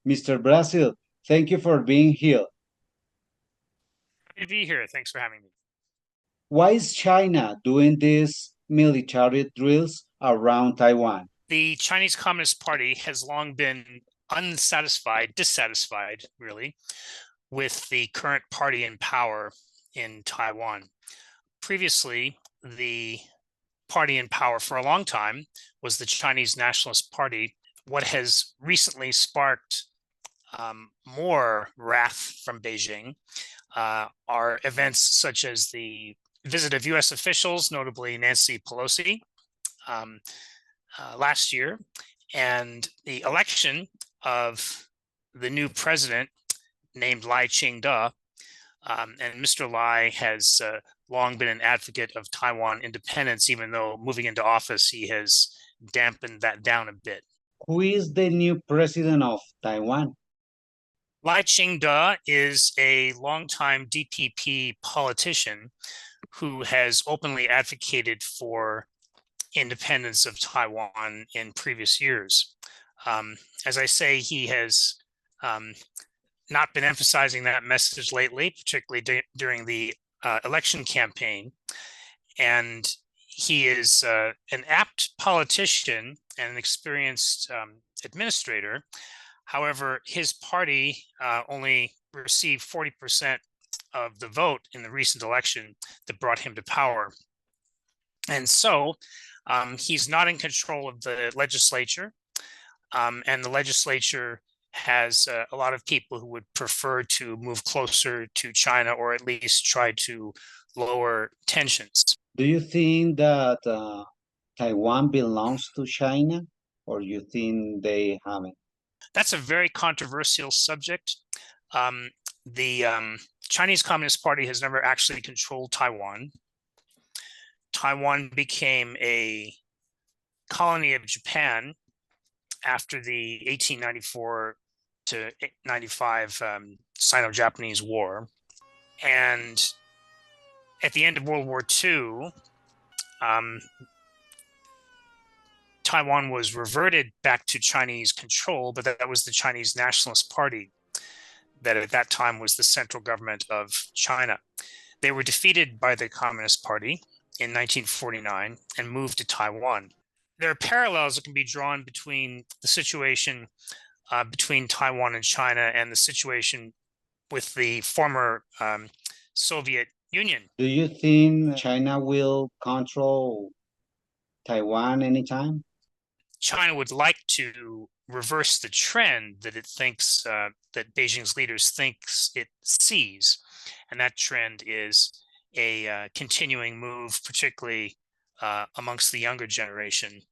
Mr. Brazil, thank you for being here. Happy to be here. Thanks for having me. Why is China doing these military drills around Taiwan? The Chinese Communist Party has long been dissatisfied, really, with the current party in power in Taiwan. Previously, the party in power for a long time was the Chinese Nationalist Party. What has recently sparked more wrath from Beijing are events such as the visit of U.S. officials, notably Nancy Pelosi, um, last year, and the election of the new president named Lai Ching-te. And Mr. Lai has long been an advocate of Taiwan independence, even though moving into office, he has dampened that down a bit. Who is the new president of Taiwan? Lai Ching-te is a longtime DPP politician who has openly advocated for independence of Taiwan in previous years. As I say, he has not been emphasizing that message lately, particularly during the election campaign. And he is an apt politician and an experienced administrator. However, his party only received 40% of the vote in the recent election that brought him to power. And so he's not in control of the legislature, and the legislature has a lot of people who would prefer to move closer to China or at least try to lower tensions. Do you think that Taiwan belongs to China, or you think they haven't? That's a very controversial subject. The Chinese Communist Party has never actually controlled Taiwan. Taiwan became a colony of Japan after the 1894 to 95 Sino-Japanese War. And at the end of World War II, Taiwan was reverted back to Chinese control, but that was the Chinese Nationalist Party that at that time was the central government of China. They were defeated by the Communist Party in 1949 and moved to Taiwan. There are parallels that can be drawn between the situation between Taiwan and China and the situation with the former Soviet Union. Do you think China will control Taiwan anytime? China would like to reverse the trend that it thinks that Beijing's leaders thinks it sees, and that trend is a continuing move, particularly amongst the younger generation,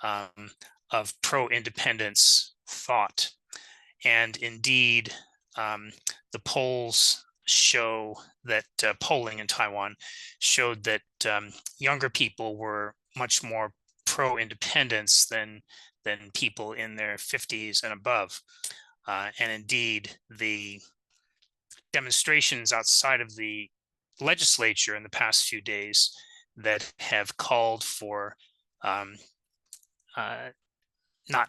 of pro-independence thought. And indeed, the polls show that polling in Taiwan showed that younger people were much more pro-independence than people in their 50s and above. And indeed, the demonstrations outside of the legislature in the past few days that have called for not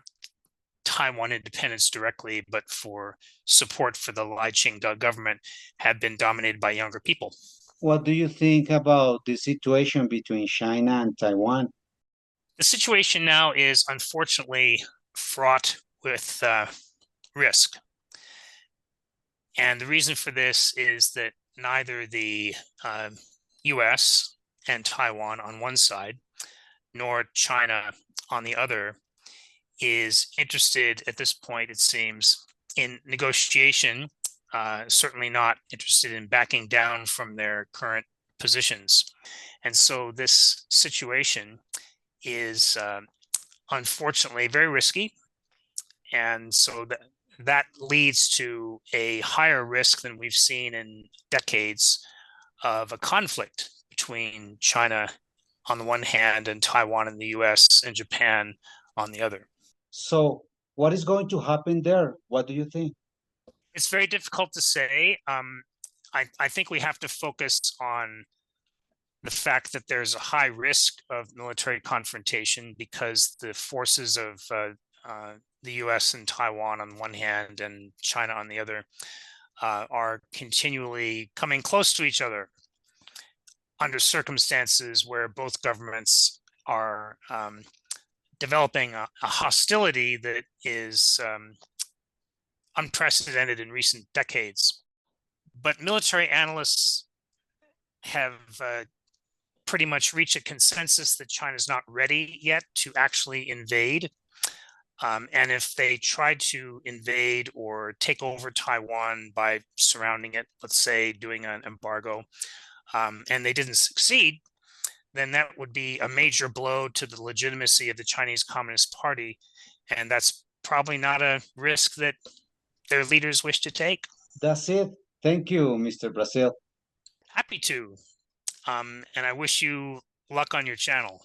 Taiwan independence directly, but for support for the Lai Ching-te government have been dominated by younger people. What do you think about the situation between China and Taiwan? The situation now is unfortunately fraught with risk. And the reason for this is that neither the US and Taiwan on one side, nor China on the other, is interested at this point, it seems, in negotiation, certainly not interested in backing down from their current positions. And so this situation is unfortunately very risky. And so that leads to a higher risk than we've seen in decades of a conflict between China on the one hand and Taiwan and the US and Japan on the other. So what is going to happen there? What do you think? It's very difficult to say. I think we have to focus on the fact that there's a high risk of military confrontation because the forces of the US and Taiwan on one hand and China on the other, are continually coming close to each other under circumstances where both governments are developing a hostility that is unprecedented in recent decades. But military analysts have pretty much reached a consensus that China's not ready yet to actually invade. And if they tried to invade or take over Taiwan by surrounding it, let's say doing an embargo, and they didn't succeed, then that would be a major blow to the legitimacy of the Chinese Communist Party. And that's probably not a risk that their leaders wish to take. That's it. Thank you, Mr. Brazil. Happy to. And I wish you luck on your channel.